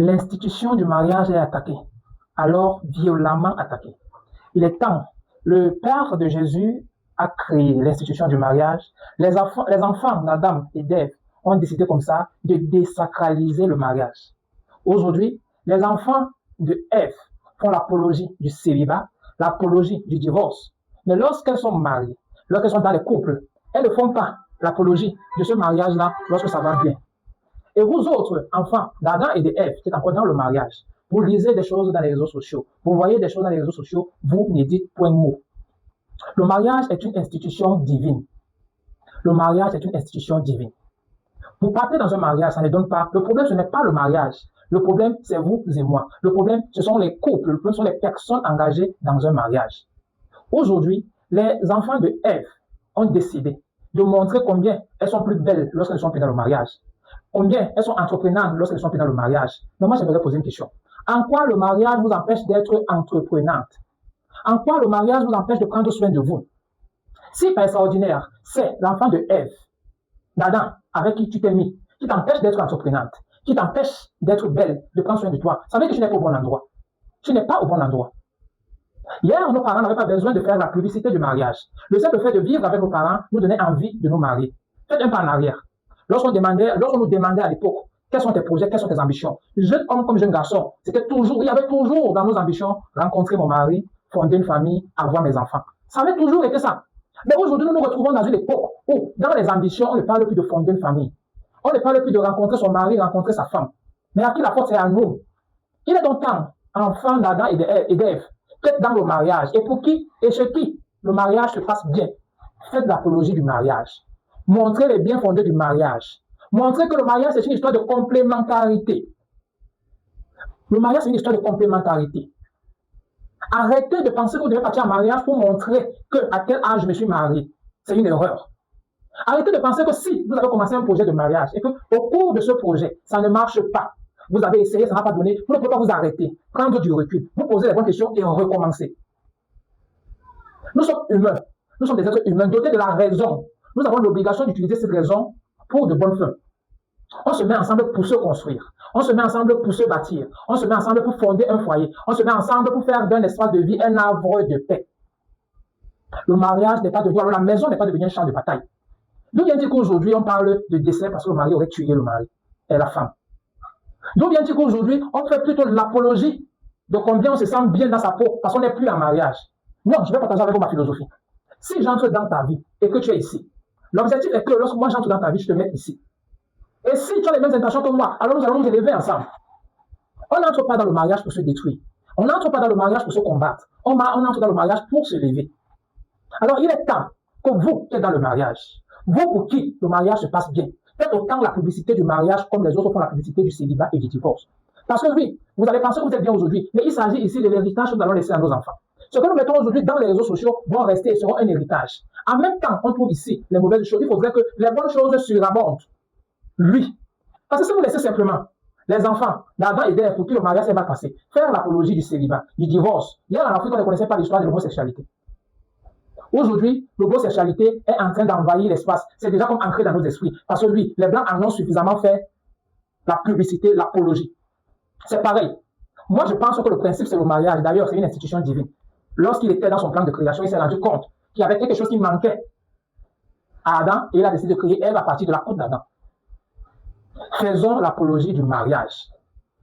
L'institution du mariage est attaquée, alors violemment attaquée. Il est temps. Le Père de Jésus a créé l'institution du mariage. Les enfants d'Adam et d'Ève ont décidé comme ça de désacraliser le mariage. Aujourd'hui, les enfants de Ève font l'apologie du célibat, l'apologie du divorce. Mais lorsqu'elles sont mariées, lorsqu'elles sont dans les couples, elles ne font pas l'apologie de ce mariage-là lorsque ça va bien. Et vous autres, enfants d'Adam et d'Ève, qui êtes encore dans le mariage, vous lisez des choses dans les réseaux sociaux, vous voyez des choses dans les réseaux sociaux, vous ne dites point de mot. Le mariage est une institution divine. Le mariage est une institution divine. Vous partez dans un mariage, ça ne donne pas. Le problème, ce n'est pas le mariage. Le problème, c'est vous et moi. Le problème, ce sont les couples, le problème, ce sont les personnes engagées dans un mariage. Aujourd'hui, les enfants de Ève ont décidé de montrer combien elles sont plus belles lorsqu'elles sont plus dans le mariage. Combien elles sont entreprenantes lorsqu'elles sont plus dans le mariage. Mais moi, j'aimerais poser une question. En quoi le mariage vous empêche d'être entreprenante? En quoi le mariage vous empêche de prendre soin de vous? Si par extraordinaire, c'est l'enfant de Ève, d'Adam, avec qui tu t'es mis, qui t'empêche d'être entreprenante, qui t'empêche d'être belle, de prendre soin de toi, ça veut dire que tu n'es pas au bon endroit. Tu n'es pas au bon endroit. Hier, nos parents n'avaient pas besoin de faire la publicité du mariage. Le simple fait de vivre avec nos parents nous donnait envie de nous marier. Faites un pas en arrière. Lorsqu'on nous demandait à l'époque, quels sont tes projets, quelles sont tes ambitions? Jeune homme comme jeune garçon, il y avait toujours dans nos ambitions, rencontrer mon mari, fonder une famille, avoir mes enfants. Ça avait toujours été ça. Mais aujourd'hui, nous nous retrouvons dans une époque où, dans les ambitions, on ne parle plus de fonder une famille. On ne parle plus de rencontrer son mari, rencontrer sa femme. Mais à qui la faute, c'est à nous. Il est donc temps, enfants d'Adam et d'Ève, faites dans le mariage. Et pour qui et chez qui le mariage se passe bien. Faites l'apologie du mariage. Montrez les biens fondés du mariage. Montrez que le mariage, c'est une histoire de complémentarité. Le mariage, c'est une histoire de complémentarité. Arrêtez de penser que vous devez partir en mariage pour montrer à quel âge je me suis marié. C'est une erreur. Arrêtez de penser que si vous avez commencé un projet de mariage et qu'au cours de ce projet, ça ne marche pas, vous avez essayé, ça n'a pas donné, vous ne pouvez pas vous arrêter, prendre du recul, vous poser les bonnes questions et recommencer. Nous sommes humains. Nous sommes des êtres humains dotés de la raison. Nous avons l'obligation d'utiliser cette raison pour de bonnes fins. On se met ensemble pour se construire. On se met ensemble pour se bâtir. On se met ensemble pour fonder un foyer. On se met ensemble pour faire d'un espace de vie un havre de paix. Le mariage n'est pas devenu, alors la maison n'est pas devenue un champ de bataille. D'où vient-il qu'aujourd'hui on parle de décès parce que le mari aurait tué le mari et la femme? D'où vient-il qu'aujourd'hui on fait plutôt l'apologie de combien on se sent bien dans sa peau parce qu'on n'est plus en mariage? Non, je vais partager avec vous ma philosophie. Si j'entre dans ta vie et que tu es ici, l'objectif est que lorsque moi j'entre dans ta vie, je te mette ici. Et si tu as les mêmes intentions que moi, alors nous allons nous élever ensemble. On n'entre pas dans le mariage pour se détruire. On n'entre pas dans le mariage pour se combattre. On entre dans le mariage pour se lever. Alors il est temps que vous qui êtes dans le mariage, vous pour qui le mariage se passe bien, faites autant la publicité du mariage comme les autres font la publicité du célibat et du divorce. Parce que oui, vous allez penser que vous êtes bien aujourd'hui, mais il s'agit ici de l'héritage que nous allons laisser à nos enfants. Ce que nous mettons aujourd'hui dans les réseaux sociaux vont rester et seront un héritage. En même temps, on trouve ici les mauvaises choses. Il faudrait que les bonnes choses surabondent. Lui. Parce que si vous laissez simplement les enfants, d'Adam et d'Ève, pour qui le mariage s'est mal passé, faire l'apologie du célibat, du divorce. Hier en Afrique, on ne connaissait pas l'histoire de l'homosexualité. Aujourd'hui, l'homosexualité est en train d'envahir l'espace. C'est déjà comme ancré dans nos esprits. Parce que oui, les Blancs en ont suffisamment fait la publicité, l'apologie. C'est pareil. Moi, je pense que le principe, c'est le mariage. D'ailleurs, c'est une institution divine. Lorsqu'il était dans son plan de création, il s'est rendu compte qu'il y avait quelque chose qui manquait à Adam et il a décidé de créer Ève à partir de la côte d'Adam. Faisons l'apologie du mariage.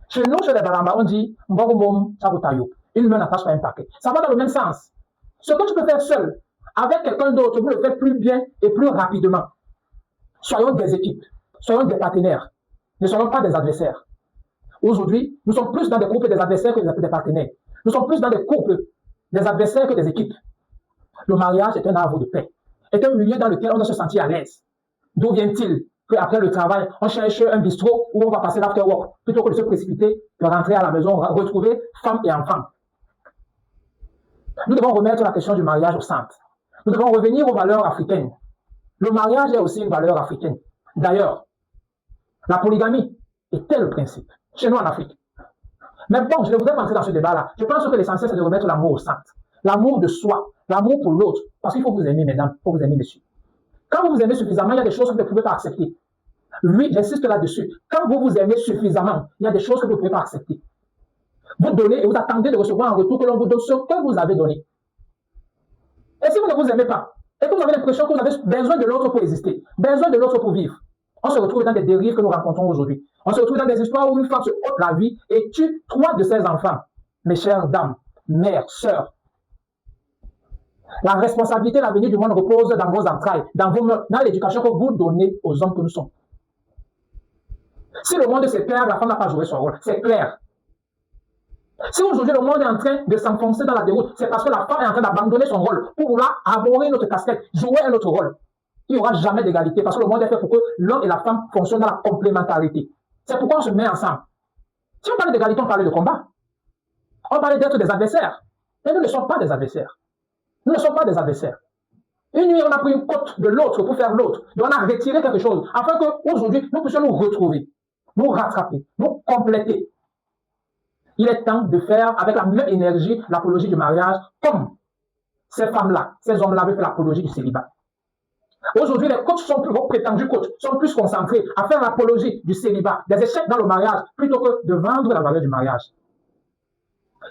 Chez nous, chez les Baramba, on dit une main n'attache pas un paquet. Ça va dans le même sens. Ce que tu peux faire seul, avec quelqu'un d'autre, vous le faites plus bien et plus rapidement. Soyons des équipes, soyons des partenaires, ne soyons pas des adversaires. Aujourd'hui, nous sommes plus dans des couples des adversaires que des partenaires. Nous sommes plus dans des couples des adversaires que des équipes. Le mariage est un arbre de paix, est un milieu dans lequel on doit se sentir à l'aise. D'où vient-il qu'après le travail, on cherche un bistrot où on va passer l'after-work, plutôt que de se précipiter, de rentrer à la maison, retrouver femme et enfants. Nous devons remettre la question du mariage au centre. Nous devons revenir aux valeurs africaines. Le mariage est aussi une valeur africaine. D'ailleurs, la polygamie était le principe, chez nous en Afrique. Mais bon, je ne voudrais pas entrer dans ce débat-là. Je pense que l'essentiel, c'est de remettre l'amour au centre. L'amour de soi, l'amour pour l'autre. Parce qu'il faut vous aimer, mesdames, il faut vous aimer, messieurs. Quand vous vous aimez suffisamment, il y a des choses que vous ne pouvez pas accepter. Oui, j'insiste là-dessus. Quand vous vous aimez suffisamment, il y a des choses que vous ne pouvez pas accepter. Vous donnez et vous attendez de recevoir en retour que l'on vous donne ce que vous avez donné. Et si vous ne vous aimez pas, et que vous avez l'impression que vous avez besoin de l'autre pour exister, besoin de l'autre pour vivre, on se retrouve dans des dérives que nous rencontrons aujourd'hui. On se retrouve dans des histoires où une femme se ôte la vie et tue 3 de ses enfants. Mes chères dames, mères, sœurs, la responsabilité de l'avenir du monde repose dans vos entrailles, dans l'éducation que vous donnez aux hommes que nous sommes. Si le monde se perd, la femme n'a pas joué son rôle, c'est clair. Si aujourd'hui le monde est en train de s'enfoncer dans la déroute, c'est parce que la femme est en train d'abandonner son rôle pour vouloir arborer notre casquette, jouer un autre rôle. Il n'y aura jamais d'égalité parce que le monde est fait pour que l'homme et la femme fonctionnent dans la complémentarité. C'est pourquoi on se met ensemble. Si on parlait d'égalité, on parlait de combat. On parlait d'être des adversaires. Mais nous ne sommes pas des adversaires. Nous ne sommes pas des adversaires. Une nuit, on a pris une côte de l'autre pour faire l'autre. Et on a retiré quelque chose afin qu'aujourd'hui, nous puissions nous retrouver, nous rattraper, nous compléter. Il est temps de faire avec la même énergie l'apologie du mariage comme ces femmes-là, ces hommes-là avaient fait l'apologie du célibat. Aujourd'hui, les coachs sont plus, vos prétendus coachs sont plus concentrés à faire l'apologie du célibat, des échecs dans le mariage, plutôt que de vendre la valeur du mariage.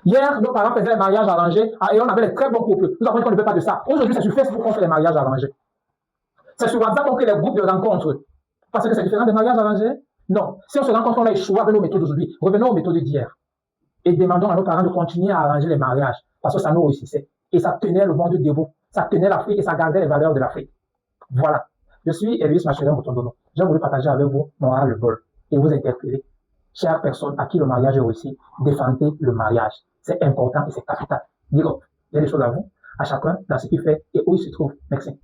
Hier, nos parents faisaient les mariages arrangés et on avait les très bons couples. Nous avons dit qu'on ne veut pas de ça. Aujourd'hui, c'est sur Facebook qu'on fait les mariages arrangés. C'est sur WhatsApp qu'on crée les groupes de rencontres. Parce que c'est différent des mariages arrangés? Non. Si on se rencontre, on a échoué avec nos méthodes d'aujourd'hui. Revenons aux méthodes d'hier. Et demandons à nos parents de continuer à arranger les mariages. Parce que ça nous réussissait. Et ça tenait le monde debout. Ça tenait l'Afrique et ça gardait les valeurs de l'Afrique. Voilà. Je suis Elius Machérin Motondono. J'ai voulu partager avec vous mon ras le bol et vous interpeller. Chères personnes à qui le mariage est réussi, défendez le mariage. C'est important et c'est capital. Dis donc, il y a des choses à vous, à chacun, dans ce qu'il fait et où il se trouve. Merci.